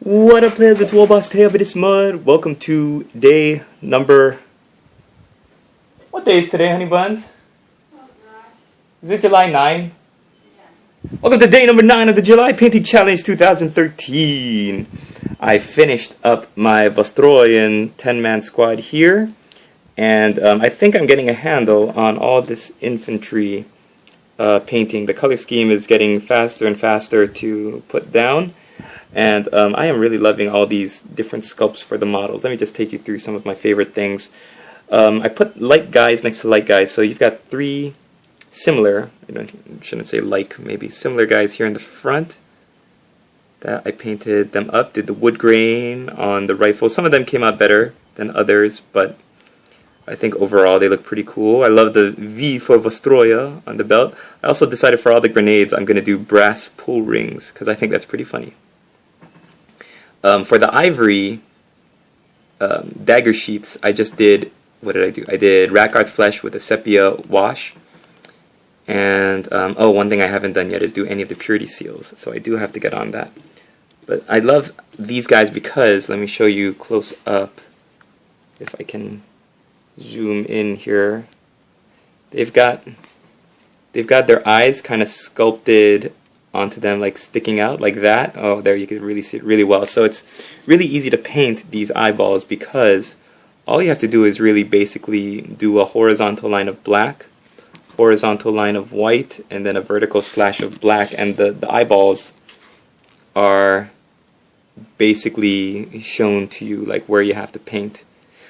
What up, players? It's Warboss Tay of This Mud. Welcome to day number... What day is today, honey buns? Oh gosh. Is it July 9? Yeah. Welcome to day number 9 of the July Painting Challenge 2013. I finished up my Vostroyan 10-man squad here. And I think I'm getting a handle on all this infantry painting. The color scheme is getting faster and faster to put down. And I am really loving all these different sculpts for the models. Let me just take you through some of my favorite things. I put light guys next to light guys, so you've got three similar, I shouldn't say like, maybe similar guys here in the front. That I painted them up, did the wood grain on the rifle. Some of them came out better than others, but I think overall they look pretty cool. I love the V for Vostroya on the belt. I also decided for all the grenades I'm going to do brass pull rings, because I think that's pretty funny. For the ivory dagger sheets, I just did, what did I do? I did Rackard flesh with a sepia wash. And, oh, one thing I haven't done yet is do any of the purity seals. So I do have to get on that. But I love these guys because, let me show you close up, if I can zoom in here. They've got their eyes kind of sculpted onto them, like sticking out like that. Oh, there you can really see it really well. So it's really easy to paint these eyeballs because all you have to do is really basically do a horizontal line of black, horizontal line of white, and then a vertical slash of black, and the eyeballs are basically shown to you like where you have to paint.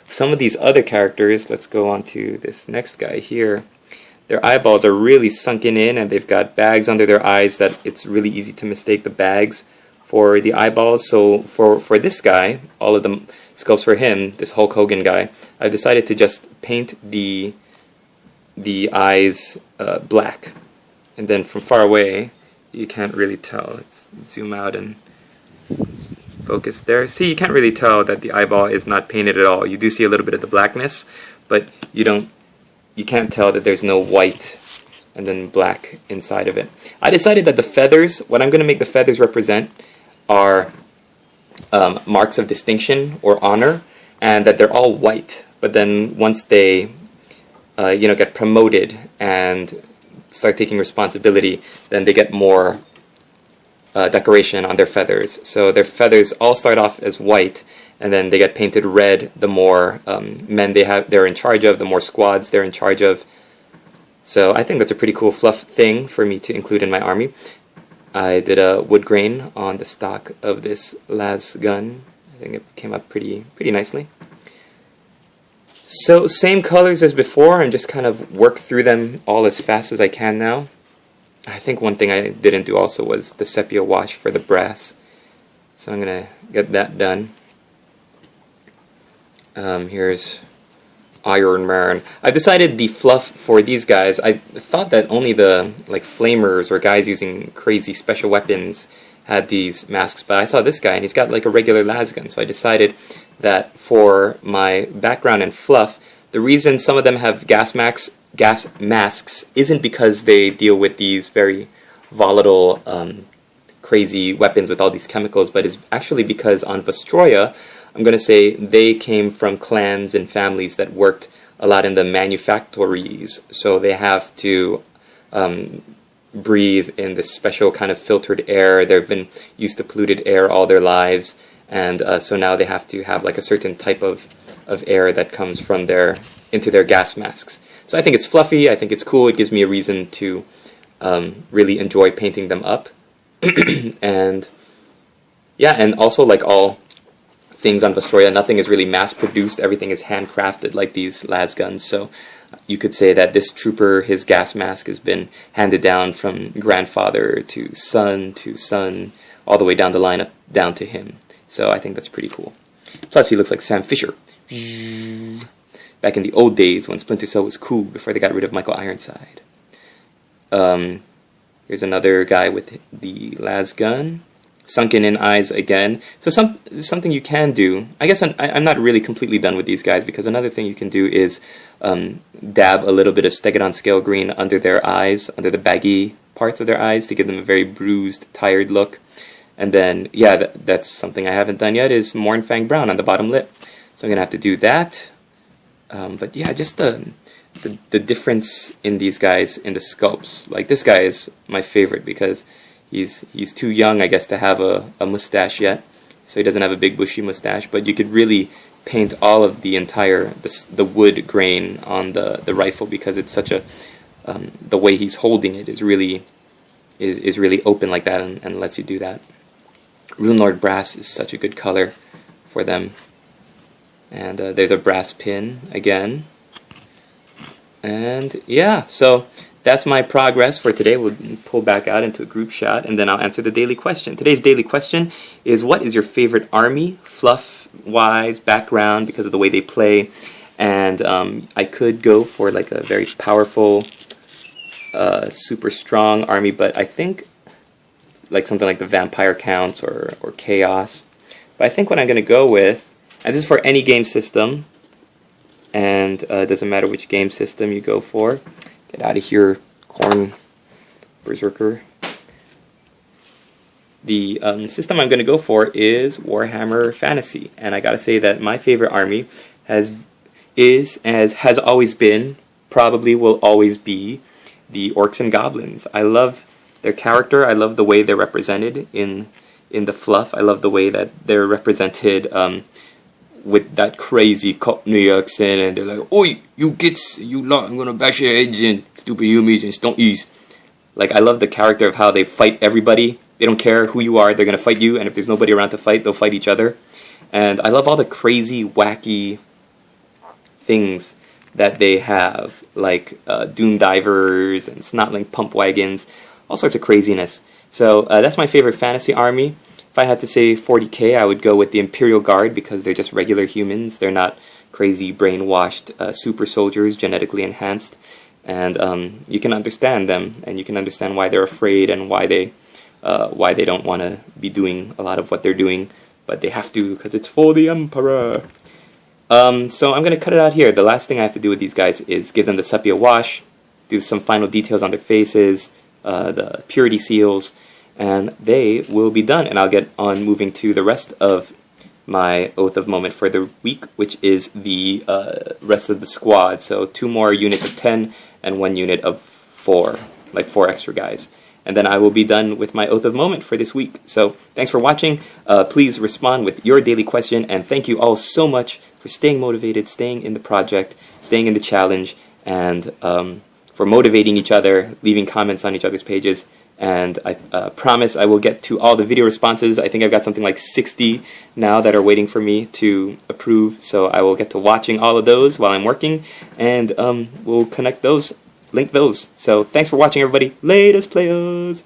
Some of these other characters, let's go on to this next guy here. Their eyeballs are really sunken in, and they've got bags under their eyes that it's really easy to mistake the bags for the eyeballs. So for this guy, all of the sculpts for him, this Hulk Hogan guy, I've decided to just paint the eyes black. And then from far away, you can't really tell. Let's zoom out and focus there. See, you can't really tell that the eyeball is not painted at all. You do see a little bit of the blackness, but you can't tell that there's no white and then black inside of it. I decided that the feathers, what I'm going to make the feathers represent are marks of distinction or honor, and that they're all white. But then once they get promoted and start taking responsibility, then they get more decoration on their feathers. So their feathers all start off as white, and then they get painted red the more men they're in charge of, the more squads they're in charge of. So I think that's a pretty cool fluff thing for me to include in my army. I did a wood grain on the stock of this las gun. I think it came up pretty nicely. So same colors as before, and just kind of work through them all as fast as I can now. I think one thing I didn't do also was the sepia wash for the brass. So I'm going to get that done. Here's Iron Man. I've decided the fluff for these guys, I thought that only the flamers or guys using crazy special weapons had these masks, but I saw this guy and he's got like a regular lasgun, so I decided that for my background and fluff, the reason some of them have gas masks isn't because they deal with these very volatile, crazy weapons with all these chemicals, but is actually because on Vostroya, I'm going to say they came from clans and families that worked a lot in the manufactories, so they have to breathe in this special kind of filtered air. They've been used to polluted air all their lives, and so now they have to have like a certain type of air that comes from into their gas masks. So I think it's fluffy, I think it's cool, it gives me a reason to really enjoy painting them up. And yeah, and also like all things on Vostroya, nothing is really mass-produced, everything is handcrafted like these las guns, so you could say that this trooper, his gas mask has been handed down from grandfather to son, all the way down the line down to him. So I think that's pretty cool. Plus he looks like Sam Fisher. Back in the old days when Splinter Cell was cool, before they got rid of Michael Ironside. Here's another guy with the las gun. Sunken in eyes again. So something you can do. I guess I'm not really completely done with these guys, because another thing you can do is dab a little bit of Stegadon scale green under their eyes, under the baggy parts of their eyes, to give them a very bruised, tired look. And then, yeah, that's something I haven't done yet, is Mornfang Brown on the bottom lip. So I'm going to have to do that. But yeah, just the difference in these guys in the sculpts. Like, this guy is my favorite because he's too young, I guess, to have a mustache yet. So he doesn't have a big bushy mustache, but you could really paint all of the entire the wood grain on the rifle, because it's such a the way he's holding it is really open like that, and lets you do that. Rune Lord Brass is such a good color for them. And there's a brass pin again. And yeah, so that's my progress for today. We'll pull back out into a group shot, and then I'll answer the daily question. Today's daily question is, what is your favorite army, fluff-wise, background, because of the way they play? And I could go for like a very powerful, super strong army, but I think like something like the Vampire Counts or Chaos. But I think what I'm going to go with, and this is for any game system, and it doesn't matter which game system you go for. Get out of here, Corn Berserker. The system I'm going to go for is Warhammer Fantasy, and I gotta say that my favorite army has always been, probably will always be, the Orcs and Goblins. I love their character. I love the way they're represented in the fluff. I love the way that they're represented with that crazy Cockney accent, and they're like, "Oi, you gits, you lot, I'm gonna bash your heads in, stupid humans and stonkies." Like, I love the character of how they fight everybody. They don't care who you are, they're gonna fight you, and if there's nobody around to fight, they'll fight each other. And I love all the crazy, wacky things that they have, like Doom Divers and Snotling Pump Wagons, all sorts of craziness. So that's my favorite fantasy army. If I had to say 40k, I would go with the Imperial Guard, because they're just regular humans. They're not crazy, brainwashed super soldiers, genetically enhanced. And you can understand them, and you can understand why they're afraid and why they don't want to be doing a lot of what they're doing, but they have to because it's for the Emperor. So I'm going to cut it out here. The last thing I have to do with these guys is give them the sepia wash, do some final details on their faces, the purity seals, and they will be done. And I'll get on moving to the rest of my Oath of Moment for the week, which is the rest of the squad. So 2 more units of 10 and 1 unit of 4, like 4 extra guys. And then I will be done with my Oath of Moment for this week. So thanks for watching. Please respond with your daily question, and thank you all so much for staying motivated, staying in the project, staying in the challenge, and for motivating each other, leaving comments on each other's pages. And I promise I will get to all the video responses. I think I've got something like 60 now that are waiting for me to approve. So I will get to watching all of those while I'm working, and we'll connect those, link those. So thanks for watching, everybody. Latest players.